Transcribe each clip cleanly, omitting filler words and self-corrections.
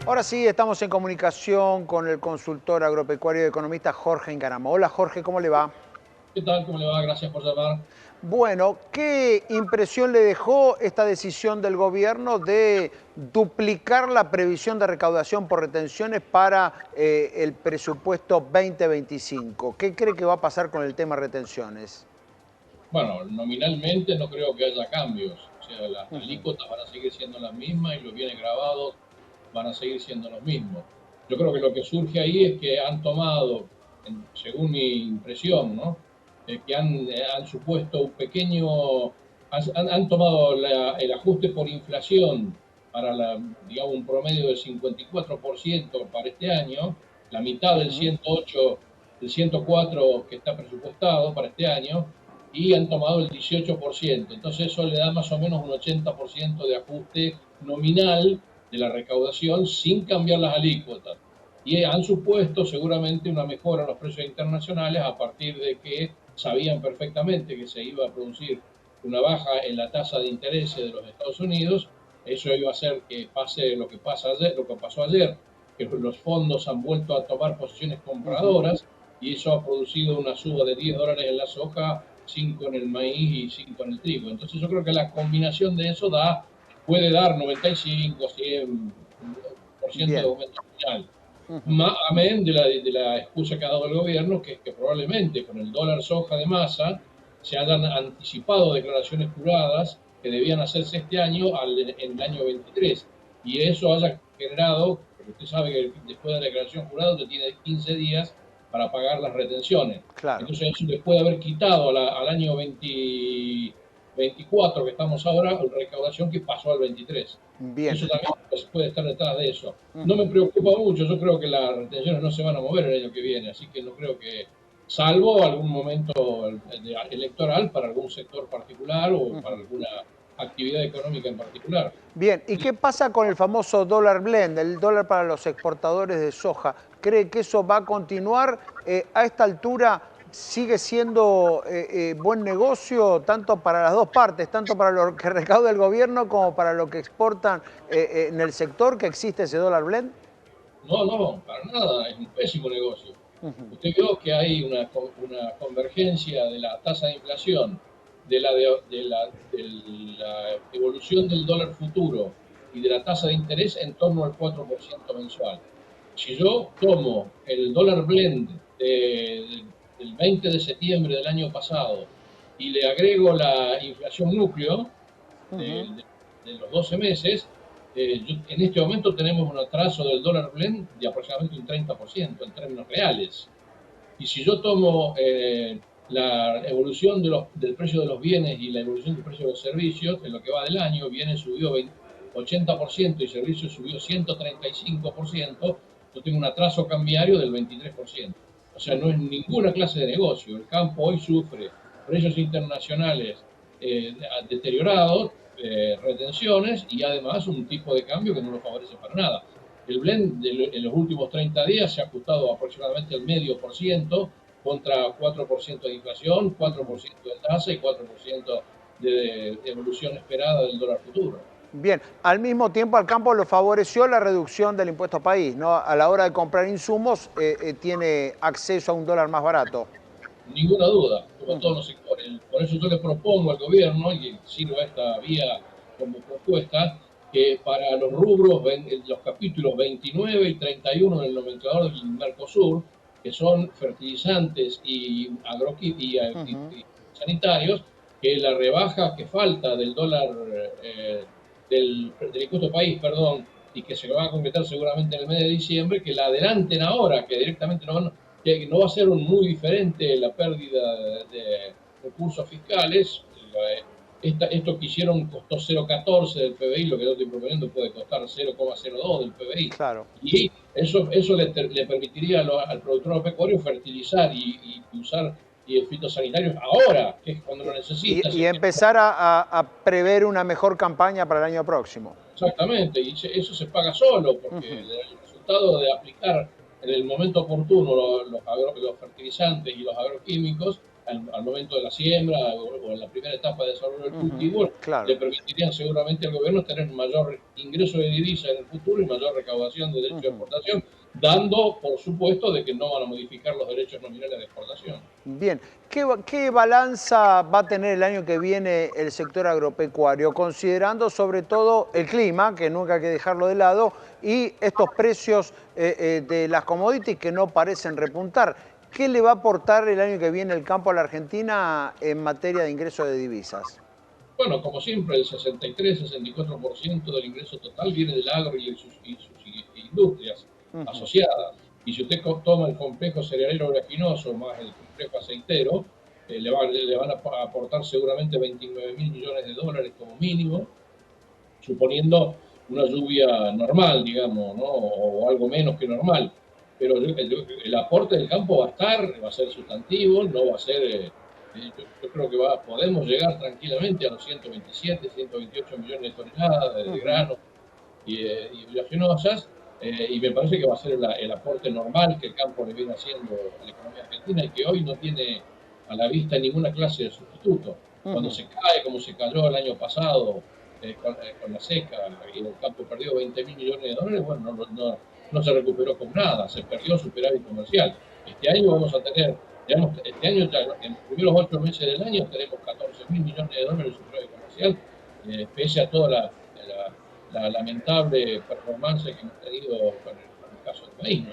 Ahora sí, estamos en comunicación con el consultor agropecuario y economista Jorge Engaramo. Hola Jorge, ¿cómo le va? ¿Qué tal? ¿Cómo le va? Gracias por llamar. Bueno, ¿qué impresión le dejó esta decisión del gobierno de duplicar la previsión de recaudación por retenciones para el presupuesto 2025? ¿Qué cree que va a pasar con el tema retenciones? Bueno, nominalmente no creo que haya cambios. O sea, las Ujú, alícuotas van a seguir siendo las mismas y los bienes grabados van a seguir siendo los mismos. Yo creo que lo que surge ahí es que han tomado, según mi impresión, ¿no? Que han supuesto un pequeño, han tomado el ajuste por inflación para digamos, un promedio del 54% para este año, la mitad del ujú. 108, del 104 que está presupuestado para este año, y han tomado el 18%. Entonces eso le da más o menos un 80% de ajuste nominal de la recaudación sin cambiar las alícuotas. Y han supuesto seguramente una mejora en los precios internacionales a partir de que sabían perfectamente que se iba a producir una baja en la tasa de interés de los Estados Unidos. Eso iba a hacer que pase lo que pasa ayer, lo que pasó ayer, que los fondos han vuelto a tomar posiciones Ujú. compradoras y eso ha producido una suba de $10 en la soja, 5 en el maíz y 5 en el trigo. Entonces yo creo que la combinación de eso puede dar 95, 100% de Bien. aumento final. Ujú. Amén de la excusa que ha dado el gobierno, que es que probablemente con el dólar soja de masa se hayan anticipado declaraciones juradas que debían hacerse este año en el año 23. Y eso haya generado, porque usted sabe que después de la declaración jurada usted tiene 15 días para pagar las retenciones. Claro. Entonces eso le puede haber quitado al año 24 que estamos ahora, la recaudación que pasó al 23. Bien. Eso también puede estar detrás de eso. No me Ujú. preocupa mucho, yo creo que las retenciones no se van a mover el año que viene, así que no creo que, salvo algún momento electoral para algún sector particular o para Ujú. alguna actividad económica en particular. Bien, ¿y qué pasa con el famoso dólar blend, el dólar para los exportadores de soja? ¿Cree que eso va a continuar? A esta altura sigue siendo buen negocio tanto para las dos partes, tanto para lo que recauda el gobierno como para lo que exportan en el sector que existe ese dólar blend. No, no, para nada, es un pésimo negocio. Ujú, Usted vio que hay una convergencia de la tasa de inflación, de la evolución del dólar futuro y de la tasa de interés en torno al 4% mensual. Si yo tomo el dólar blend del 20 de septiembre del año pasado y le agrego la inflación núcleo ujú. de los 12 meses, en este momento tenemos un atraso del dólar blend de aproximadamente un 30% en términos reales. Y si yo tomo la evolución del precio de los bienes y la evolución del precio de los servicios, en lo que va del año, bienes subió 80% y servicios subió 135%, yo tengo un atraso cambiario del 23%. O sea, no es Ujú. ninguna clase de negocio. El campo hoy sufre precios internacionales deteriorados, retenciones y además un tipo de cambio que no lo favorece para nada. El blend en los últimos 30 días se ha ajustado aproximadamente al medio por ciento contra 4% de inflación, Ujú. 4% de tasa y 4% de evolución esperada del dólar futuro. Bien, al mismo tiempo al campo lo favoreció la reducción del impuesto país, ¿no? A la hora de comprar insumos tiene acceso a un dólar más barato. Ninguna duda, como todos Ujú. los sectores. Por eso yo le propongo al gobierno, y sirva esta vía como propuesta, que para los rubros, los capítulos 29 y 31 del nomenclador del Mercosur, que son fertilizantes Ujú. y sanitarios, que la rebaja que falta del dólar, del impuesto país, perdón, y que se va a completar seguramente en el mes de diciembre, que la adelanten ahora, que directamente no van, que no va a ser muy diferente la pérdida de recursos fiscales. Esto que hicieron costó 0,14 del PBI, lo que yo estoy proponiendo puede costar 0,02 del PBI. Claro. Y eso le permitiría al productor pecuario fertilizar y usar y el fitosanitario ahora, que es cuando lo necesita. Y empezar a prever una mejor campaña para el año próximo. Exactamente, y eso se paga solo, porque Ujú. el resultado de aplicar en el momento oportuno los fertilizantes y los agroquímicos al momento de la siembra o en la primera etapa de desarrollo del cultivo, claro. le permitirían seguramente al gobierno tener mayor ingreso de divisa en el futuro y mayor recaudación de derechos de exportación, dando por supuesto de que no van a modificar los derechos nominales de exportación. Bien, ¿qué balanza va a tener el año que viene el sector agropecuario, considerando sobre todo el clima, que nunca hay que dejarlo de lado, y estos precios de las commodities que no parecen repuntar? ¿Qué le va a aportar el año que viene el campo a la Argentina en materia de ingreso de divisas? Bueno, como siempre, el 63-64% del ingreso total viene del agro y sus industrias asociadas. Y si usted toma el complejo cerealero oleaginoso más el complejo aceitero, le van a aportar seguramente 29.000 millones de dólares como mínimo, suponiendo una lluvia normal, digamos, ¿no? O algo menos que normal. Pero el aporte del campo va a estar, va a ser sustantivo, no va a ser... yo creo que podemos llegar tranquilamente a los 127, 128 millones de toneladas de granos y oleaginosas, y me parece que va a ser el aporte normal que el campo le viene haciendo a la economía argentina y que hoy no tiene a la vista ninguna clase de sustituto. Cuando se cae, como se cayó el año pasado con la seca y el campo perdió 20.000 millones de dólares, bueno, no se recuperó con nada, se perdió superávit comercial. Este año vamos a tener, digamos, este año ya, en los primeros 8 meses del año tenemos 14.000 millones de dólares de superávit comercial, pese a toda la lamentable performance que hemos tenido con el caso del país,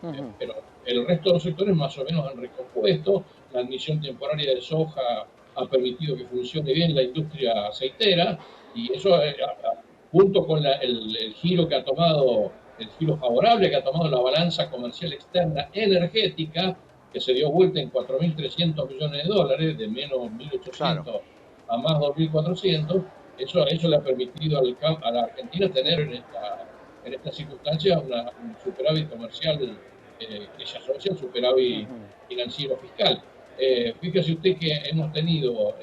¿no? Pero el resto de los sectores más o menos han recompuesto. La admisión temporaria de soja ha permitido que funcione bien la industria aceitera y eso, junto con el giro que ha tomado, el giro favorable que ha tomado la balanza comercial externa energética, que se dio vuelta en 4.300 millones de dólares, de menos 1.800 a más 2.400, eso le ha permitido a la Argentina tener en esta circunstancia un superávit comercial que se asocia al superávit financiero fiscal. Fíjese usted que hemos tenido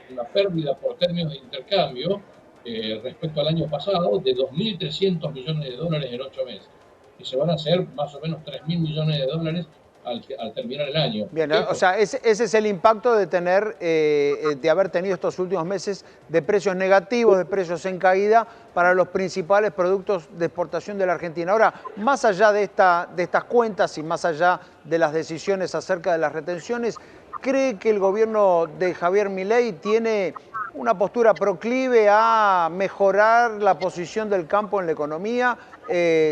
una pérdida por términos de intercambio respecto al año pasado de 2.300 millones de dólares en 8 meses, que se van a hacer más o menos 3.000 millones de dólares al terminar el año. Bien, o sea, ese es el impacto de de haber tenido estos últimos meses de precios negativos, de precios en caída para los principales productos de exportación de la Argentina. Ahora, más allá de estas cuentas y más allá de las decisiones acerca de las retenciones, ¿cree que el gobierno de Javier Milei tiene una postura proclive a mejorar la posición del campo en la economía?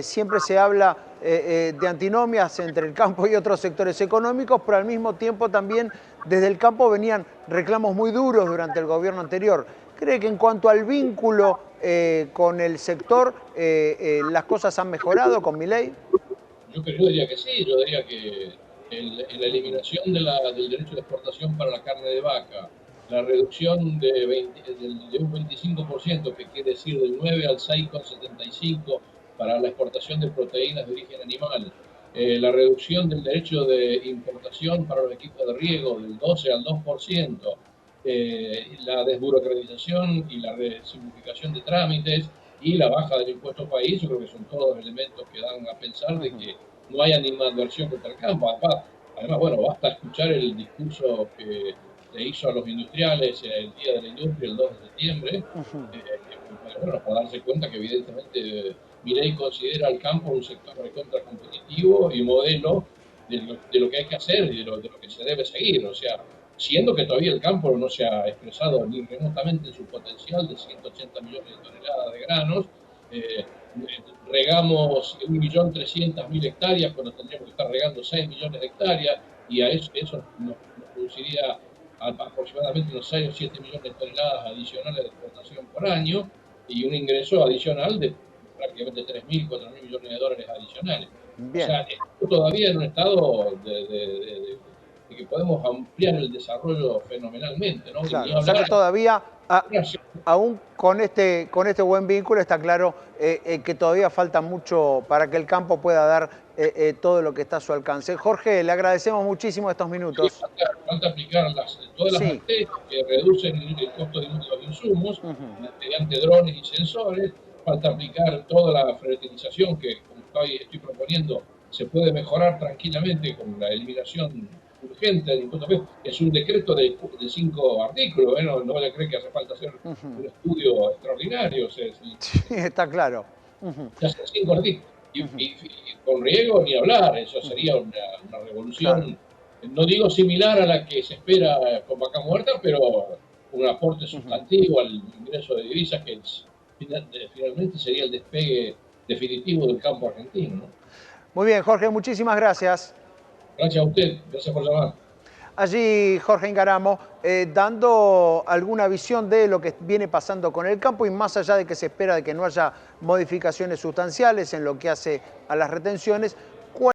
Siempre se habla de antinomias entre el campo y otros sectores económicos, pero al mismo tiempo también desde el campo venían reclamos muy duros durante el gobierno anterior. ¿Cree que en cuanto al vínculo con el sector las cosas han mejorado con Milei? Yo diría que sí, yo diría que la eliminación del derecho de exportación para la carne de vaca, la reducción de un 25%, que quiere decir del 9 al 6,75% para la exportación de proteínas de origen animal, la reducción del derecho de importación para los equipos de riego del 12 al 2%, la desburocratización y la simplificación de trámites y la baja del impuesto país, yo creo que son todos elementos que dan a pensar de que no hay animadversión contra el campo. Además, bueno, basta escuchar el discurso que le hizo a los industriales el Día de la Industria, el 2 de septiembre, bueno, para darse cuenta que evidentemente Milei considera al campo un sector recontra competitivo y modelo de lo que hay que hacer y de lo que se debe seguir. O sea, siendo que todavía el campo no se ha expresado ni remotamente en su potencial de 180 millones de toneladas de granos, regamos 1.300.000 hectáreas cuando tendríamos que estar regando 6 millones de hectáreas y a eso nos produciría aproximadamente unos 6 o 7 millones de toneladas adicionales de exportación por año y un ingreso adicional de prácticamente 3.000, 4.000 millones de dólares adicionales. O Bien. sea, estamos todavía en un estado de que podemos ampliar el desarrollo fenomenalmente, ¿no? Y ni Claro, o sea que hablar todavía, de aún con este buen vínculo, está claro que todavía falta mucho para que el campo pueda dar todo lo que está a su alcance. Jorge, le agradecemos muchísimo estos sí, minutos. falta aplicar todas las Sí. estrategias que reducen el costo de los insumos mediante drones y sensores, falta aplicar toda la fertilización que, como estoy proponiendo, se puede mejorar tranquilamente con la eliminación urgente del impuesto FIP, es un decreto de 5 artículos, no le cree que hace falta hacer un estudio extraordinario, Sí, está claro. se hacen 5 artículos. Y con riego ni hablar, eso sería una Claro. revolución, no digo similar a la que se espera con Vaca Muerta, pero un aporte sustantivo al ingreso de divisas que finalmente sería el despegue definitivo del campo argentino, ¿no? Muy bien, Jorge, muchísimas gracias. Gracias a usted, gracias por llamar. Allí Jorge Ingaramo dando alguna visión de lo que viene pasando con el campo y más allá de que se espera de que no haya modificaciones sustanciales en lo que hace a las retenciones,